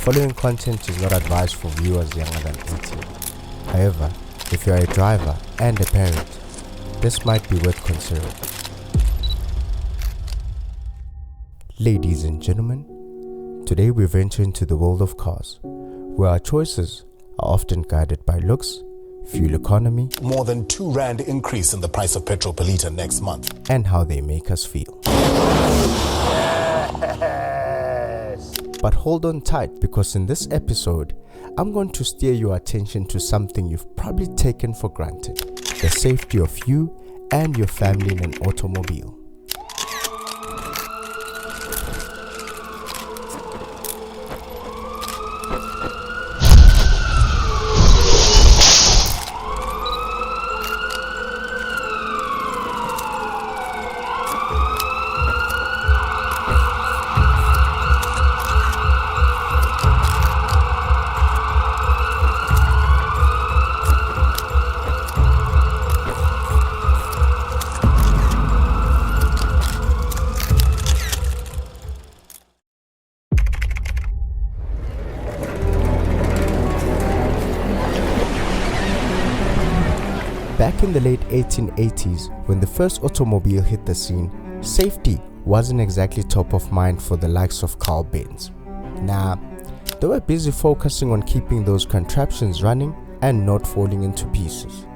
following content is not advised for viewers younger than 18. However, if you are a driver and a parent, this might be worth considering. Ladies and gentlemen, today we venture into the world of cars, where our choices are often guided by looks, fuel economy, more than R2 increase in the price of petrol per litre next month, and how they make us feel. But hold on tight, because in this episode, I'm going to steer your attention to something you've probably taken for granted: the safety of you and your family in an automobile. Back in the late 1880s, when the first automobile hit the scene, safety wasn't exactly top of mind for the likes of Carl Benz. Nah, they were busy focusing on keeping those contraptions running and not falling into pieces.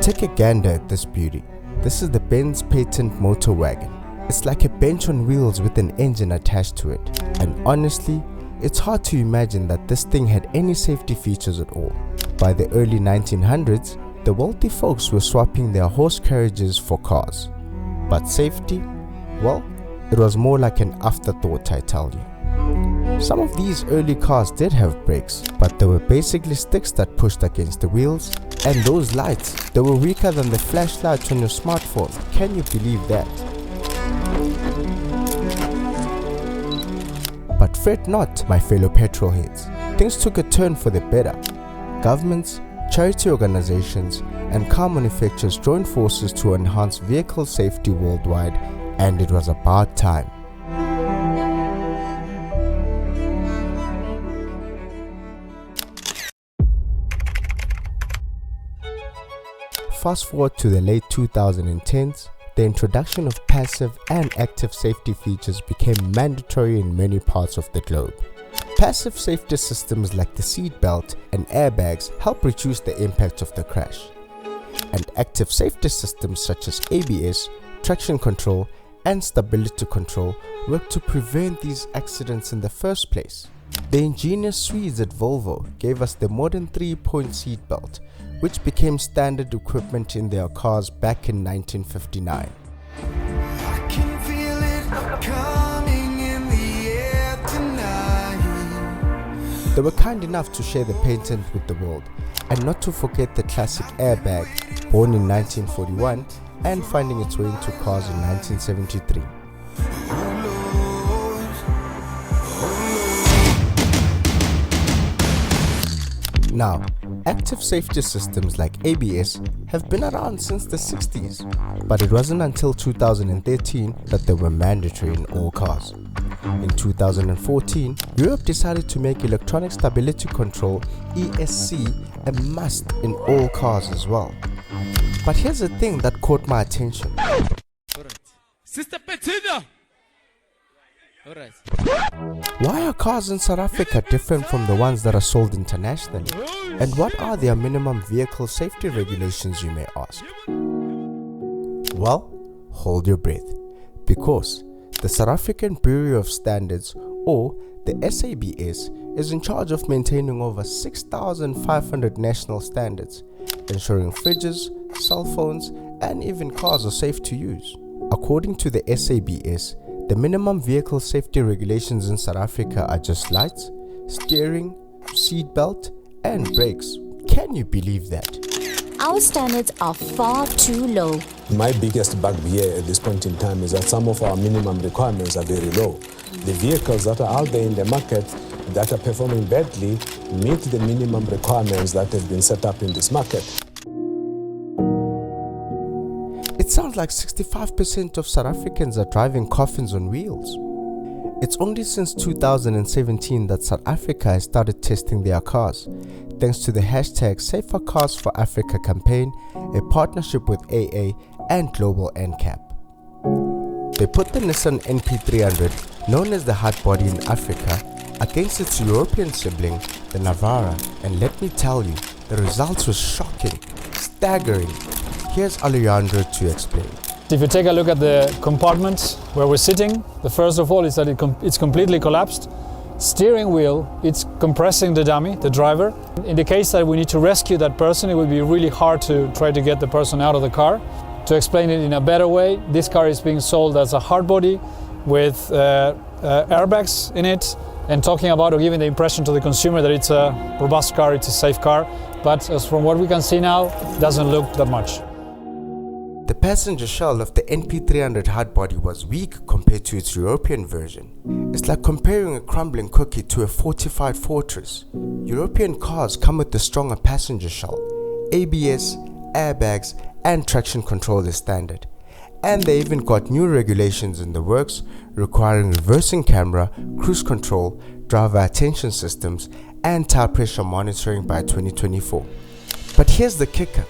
Take a gander at this beauty. This is the Benz patent motor wagon. It's like a bench on wheels with an engine attached to it, and honestly, it's hard to imagine that this thing had any safety features at all. By the early 1900s, the wealthy folks were swapping their horse carriages for cars. But safety? Well, it was more like an afterthought, I tell you. Some of these early cars did have brakes, but they were basically sticks that pushed against the wheels. And those lights, they were weaker than the flashlight on your smartphone. Can you believe that? But fret not, my fellow petrol heads. Things took a turn for the better. Governments, charity organizations, and car manufacturers joined forces to enhance vehicle safety worldwide, and it was about time. Fast forward to the late 2010s, the introduction of passive and active safety features became mandatory in many parts of the globe. Passive safety systems like the seat belt and airbags help reduce the impact of the crash. And active safety systems such as ABS, traction control, and stability control work to prevent these accidents in the first place. The ingenious Swedes at Volvo gave us the modern 3-point seat belt, which became standard equipment in their cars back in 1959. I can feel it coming in the air tonight. They were kind enough to share the patent with the world, and not to forget the classic airbag, born in 1941 and finding its way into cars in 1973. Now, active safety systems like ABS have been around since the 60s, but it wasn't until 2013 that they were mandatory in all cars. In 2014, Europe decided to make electronic stability control (ESC) a must in all cars as well. But here's the thing that caught my attention. Sister Bettina! Alright. Why are cars in South Africa different from the ones that are sold internationally? And what are their minimum vehicle safety regulations, you may ask? Well, hold your breath, because the South African Bureau of Standards, or the SABS, is in charge of maintaining over 6,500 national standards, ensuring fridges, cell phones, and even cars are safe to use. According to the SABS, the minimum vehicle safety regulations in South Africa are just lights, steering, seat belt, and brakes. Can you believe that? Our standards are far too low. My biggest bugbear at this point in time is that some of our minimum requirements are very low. The vehicles that are out there in the market that are performing badly meet the minimum requirements that have been set up in this market. It sounds like 65% of South Africans are driving coffins on wheels. It's only since 2017 that South Africa has started testing their cars, thanks to the hashtag Safer Cars for Africa campaign, a partnership with AA and Global NCAP. They put the Nissan NP300, known as the hard body in Africa, against its European sibling, the Navara, and let me tell you, the results were shocking, staggering. Here's Alejandro to explain. If you take a look at the compartments where we're sitting, the first of all is that it's completely collapsed. Steering wheel, it's compressing the dummy, the driver. In the case that we need to rescue that person, it will be really hard to try to get the person out of the car. To explain it in a better way, this car is being sold as a hard body with airbags in it, and talking about or giving the impression to the consumer that it's a robust car, it's a safe car. But as from what we can see now, it doesn't look that much. The passenger shell of the NP300 hardbody was weak compared to its European version. It's like comparing a crumbling cookie to a fortified fortress. European cars come with the stronger passenger shell, ABS, airbags, and traction control as standard. And they even got new regulations in the works requiring reversing camera, cruise control, driver attention systems, and tire pressure monitoring by 2024. But here's the kicker.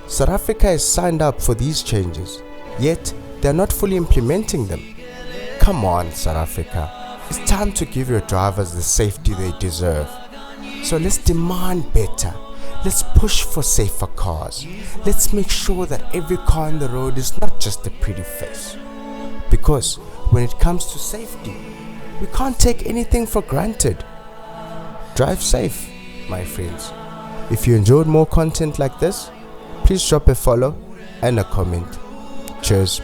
South Africa has signed up for these changes, yet they're not fully implementing them. Come on, South Africa. It's time to give your drivers the safety they deserve. So let's demand better. Let's push for safer cars. Let's make sure that every car on the road is not just a pretty face. Because when it comes to safety, we can't take anything for granted. Drive safe, my friends. If you enjoyed more content like this, please drop a follow and a comment. Cheers.